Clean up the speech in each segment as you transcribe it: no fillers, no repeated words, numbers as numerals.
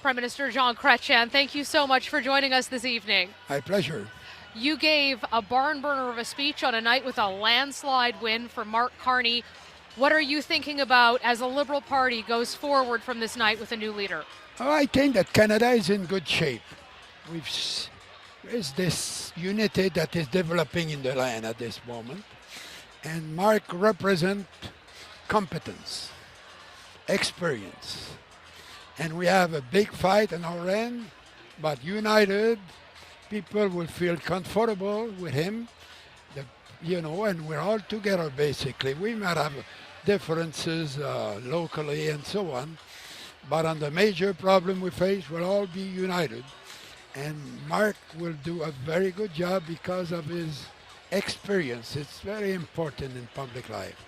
Prime Minister Jean Chrétien, thank you so much for joining us this evening. My pleasure. You gave a barn burner of a speech on a night with a landslide win for Mark Carney. What are you thinking about as a Liberal Party goes forward from this night with a new leader? Oh, I think that Canada is in good shape. There's this unity that is developing in the land at this moment. And Mark represents competence, experience. And we have a big fight on our end, but united, people will feel comfortable with him, and we're all together basically. We might have differences locally and so on, but on the major problem we face, we'll all be united. And Mark will do a very good job because of his experience. It's very important in public life.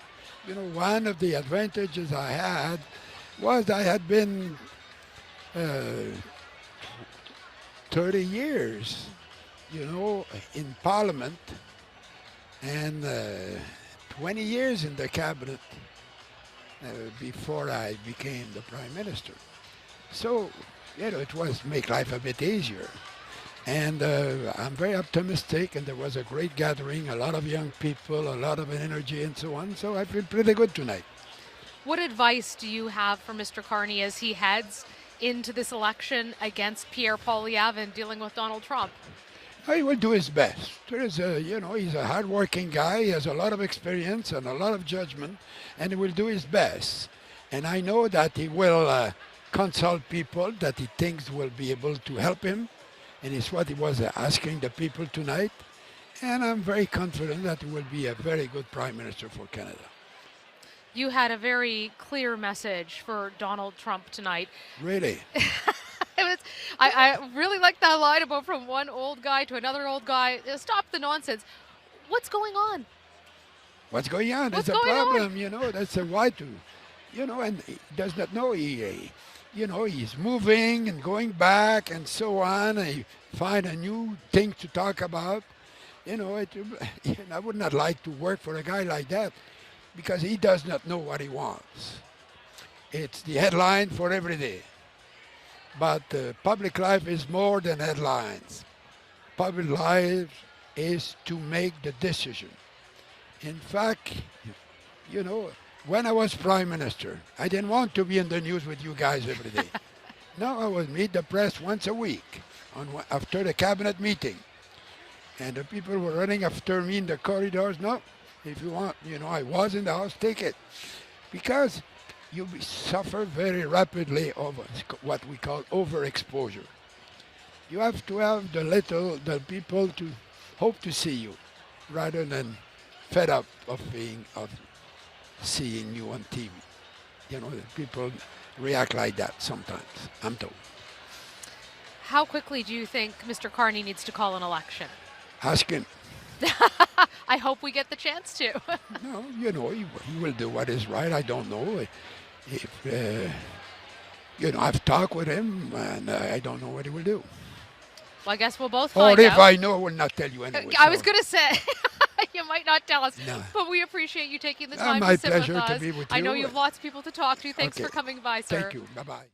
One of the advantages I had was I had been 30 years, in Parliament and 20 years in the cabinet before I became the Prime Minister. So, it was make life a bit easier. And I'm very optimistic, and there was a great gathering, a lot of young people, a lot of energy and so on. So I feel pretty good tonight. What advice do you have for Mr. Carney as he heads into this election against Pierre Poilievre and dealing with Donald Trump? He will do his best. He's a hard-working guy. He has a lot of experience and a lot of judgment, and he will do his best. And I know that he will consult people that he thinks will be able to help him, and it's what he was asking the people tonight. And I'm very confident that he will be a very good Prime Minister for Canada. You had a very clear message for Donald Trump tonight. Really? I really like that line about from one old guy to another old guy. Stop the nonsense. What's going on? What's going on? That's a problem, that's a why to, and he does not know. He's moving and going back and so on. And he find a new thing to talk about. I would not like to work for a guy like that because he does not know what he wants. It's the headline for every day. But public life is more than headlines. Public life is to make the decision. In fact, when I was Prime Minister, I didn't want to be in the news with you guys every day. No, I would meet the press once a week after the cabinet meeting. And the people were running after me in the corridors. No, if you want, I was in the house, take it. Because you suffer very rapidly of what we call overexposure. You have to have the people to hope to see you rather than fed up of seeing you on TV. People react like that sometimes, I'm told. How quickly do you think Mr. Carney needs to call an election? Ask him. I hope we get the chance to. No, he will do what is right. I don't know. If I've talked with him, and I don't know what he will do. Well, I guess we'll both find out. Or if out. I know, I will not tell you anyway. I was going to say, you might not tell us, no. But we appreciate you taking the time my to sit with pleasure us. to be with you. I know you have lots of people to talk to. Thanks for coming by, sir. Thank you. Bye-bye.